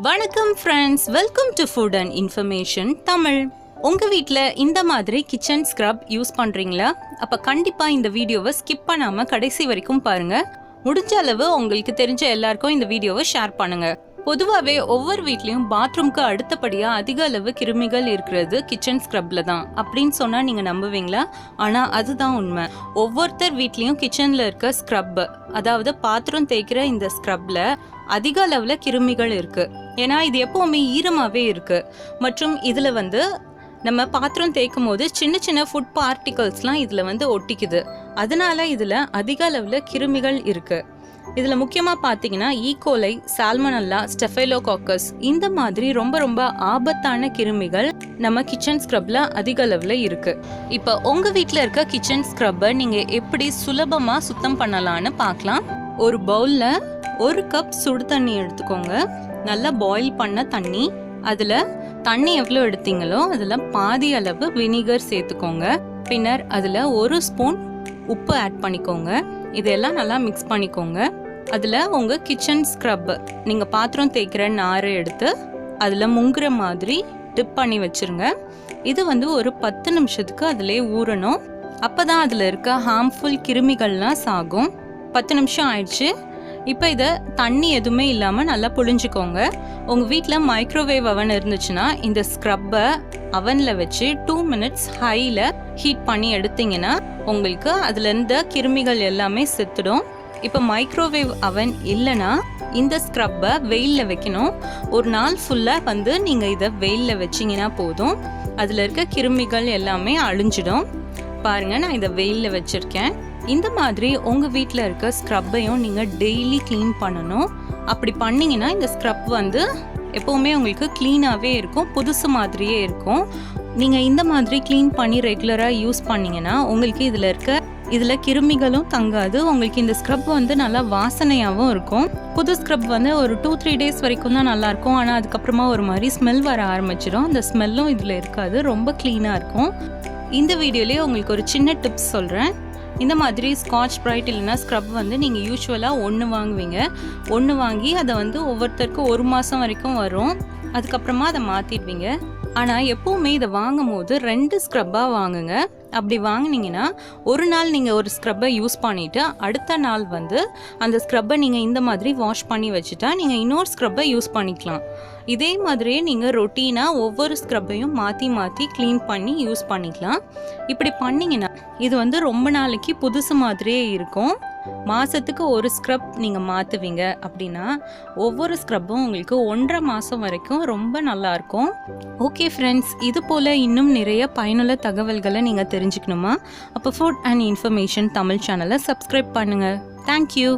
வணக்கம் friends, welcome to food and information Tamil. உங்கள் வீட்டில் இந்த மாதிரி கிச்சன் ஸ்க்ரப் யூஸ் பண்ணுறீங்களா? அப்போ கண்டிப்பாக இந்த வீடியோவை ஸ்கிப் பண்ணாமல் கடைசி வரைக்கும் பாருங்கள். முடிஞ்ச அளவு உங்களுக்கு தெரிஞ்ச எல்லாருக்கும் இந்த வீடியோவை ஷேர் பண்ணுங்கள். பொதுவாகவே ஒவ்வொரு வீட்லேயும் பாத்ரூம்க்கு அடுத்தபடியாக அதிக அளவு கிருமிகள் இருக்கிறது கிச்சன் ஸ்க்ரப்பில் தான் அப்படின்னு சொன்னால் நீங்கள் நம்புவீங்களா? ஆனால் அதுதான் உண்மை. ஒவ்வொருத்தர் வீட்லேயும் கிச்சனில் இருக்க ஸ்க்ரப், அதாவது பாத்திரம் தேய்க்கிற இந்த ஸ்க்ரப்பில் அதிக அளவில் கிருமிகள் இருக்குது. ஏன்னா இது எப்போவுமே ஈரமாகவே இருக்குது. மற்றும் இதில் நம்ம பாத்திரம் தேய்க்கும் போது சின்ன சின்ன ஃபுட் பார்ட்டிகல்ஸ்லாம் இதில் ஒட்டிக்குது. அதனால இதில் அதிக அளவில் கிருமிகள் இருக்குது. இதில் முக்கியமாக பார்த்தீங்கன்னா ஈகோலை, சால்மனல்லா, ஸ்டெஃபைலோகாக்கஸ் இந்த மாதிரி ரொம்ப ரொம்ப ஆபத்தான கிருமிகள் நம்ம கிச்சன் ஸ்க்ரப்பில் அதிக அளவில் இருக்குது. இப்போ உங்கள் வீட்டில் இருக்க கிச்சன் ஸ்க்ரப்பை நீங்கள் எப்படி சுலபமாக சுத்தம் பண்ணலான்னு பார்க்கலாம். ஒரு பவுலில் 1 கப் சுடு தண்ணி எடுத்துக்கோங்க. நல்லா பாயில் பண்ண தண்ணி. அதில் தண்ணி எவ்வளோ எடுத்தீங்களோ அதில் பாதி அளவு வினிகர் சேர்த்துக்கோங்க. பின்னர் அதில் 1 ஸ்பூன் உப்பு ஆட் பண்ணிக்கோங்க. இதெல்லாம் நல்லா மிக்ஸ் பண்ணிக்கோங்க. அதில் உங்கள் கிச்சன் ஸ்க்ரப், நீங்கள் பாத்திரம் தேய்க்கிற நாரை எடுத்து அதில் முங்குற மாதிரி டிப் பண்ணி வச்சுருங்க. இது ஒரு 10 நிமிஷத்துக்கு அதிலே ஊறணும். அப்போ தான் அதில் இருக்க ஹார்ம்ஃபுல் கிருமிகள்லாம் சாகும். 10 நிமிஷம் ஆயிடுச்சு. இப்போ இதை தண்ணி எதுவுமே இல்லாமல் நல்லா புழிஞ்சிக்கோங்க. உங்கள் வீட்டில் மைக்ரோவேவ் அவன் இருந்துச்சுன்னா இந்த ஸ்க்ரப்பை அவனில் வச்சு 2 மினிட்ஸ் ஹையில் ஹீட் பண்ணி எடுத்தீங்கன்னா உங்களுக்கு அதில் இருந்த கிருமிகள் எல்லாமே செத்துடும். இப்போ மைக்ரோவேவ் அவன் இல்லைன்னா இந்த ஸ்க்ரப்பை வெயிலில் வைக்கணும். ஒரு நாள் ஃபுல்லாக நீங்கள் இதை வெயிலில் வச்சிங்கன்னா போதும். அதில் இருக்க கிருமிகள் எல்லாமே அழிஞ்சிடும். பாருங்கள், நான் இதை வெயிலில் வச்சுருக்கேன். இந்த மாதிரி உங்கள் வீட்டில் இருக்க ஸ்க்ரப்பையும் நீங்கள் டெய்லி க்ளீன் பண்ணணும். அப்படி பண்ணிங்கன்னா இந்த ஸ்க்ரப் எப்போவுமே உங்களுக்கு க்ளீனாகவே இருக்கும், புதுசு மாதிரியே இருக்கும். நீங்கள் இந்த மாதிரி க்ளீன் பண்ணி ரெகுலராக யூஸ் பண்ணிங்கன்னா உங்களுக்கு இதில் கிருமிகளும் தங்காது. உங்களுக்கு இந்த ஸ்க்ரப் நல்லா வாசனையாகவும் இருக்கும். புது ஸ்க்ரப் ஒரு 2-3 டேஸ் வரைக்கும் தான் நல்லாயிருக்கும். ஆனால் அதுக்கப்புறமா ஒரு மாதிரி ஸ்மெல் வர ஆரம்பிச்சிடும். அந்த ஸ்மெல்லும் இதில் இருக்காது, ரொம்ப க்ளீனாக இருக்கும். இந்த வீடியோலேயே உங்களுக்கு ஒரு சின்ன டிப்ஸ் சொல்கிறேன். இந்த மாதிரி ஸ்காட்ச் பிரைட் இல்லைன்னா ஸ்க்ரப் நீங்கள் யூஸ்வலாக 1 வாங்குவீங்க. 1 வாங்கி அதை ஒவ்வொருத்தருக்கும் 1 மாதம் வரைக்கும் வரும். அதுக்கப்புறமா அதை மாற்றிடுவீங்க. ஆனால் எப்போவுமே இதை வாங்கும் போது 2 ஸ்க்ரப்பாக வாங்குங்க. அப்படி வாங்கினீங்கன்னா ஒரு நாள் நீங்கள் ஒரு ஸ்க்ரப்பை யூஸ் பண்ணிவிட்டு அடுத்த நாள் அந்த ஸ்க்ரப்பை நீங்கள் இந்த மாதிரி வாஷ் பண்ணி வச்சுட்டா நீங்கள் இன்னொரு ஸ்க்ரப்பை யூஸ் பண்ணிக்கலாம். இதே மாதிரியே நீங்கள் ரொட்டீனாக ஒவ்வொரு ஸ்க்ரப்பையும் மாற்றி மாற்றி க்ளீன் பண்ணி யூஸ் பண்ணிக்கலாம். இப்படி பண்ணிங்கன்னா இது ரொம்ப நாளைக்கு புதுசு மாதிரியே இருக்கும். மாதத்துக்கு 1 ஸ்க்ரப் நீங்கள் மாற்றுவீங்க அப்படின்னா ஒவ்வொரு ஸ்க்ரப்பும் உங்களுக்கு 1.5 மாதம் வரைக்கும் ரொம்ப நல்லாயிருக்கும். ஓகே ஃப்ரெண்ட்ஸ், இது போல் இன்னும் நிறைய பயனுள்ள தகவல்களை நீங்கள் தெரிஞ்சுக்கணுமா? அப்போ ஃபுட் அண்ட் இன்ஃபர்மேஷன் தமிழ் சேனலை சப்ஸ்கிரைப் பண்ணுங்கள். தேங்க்யூ.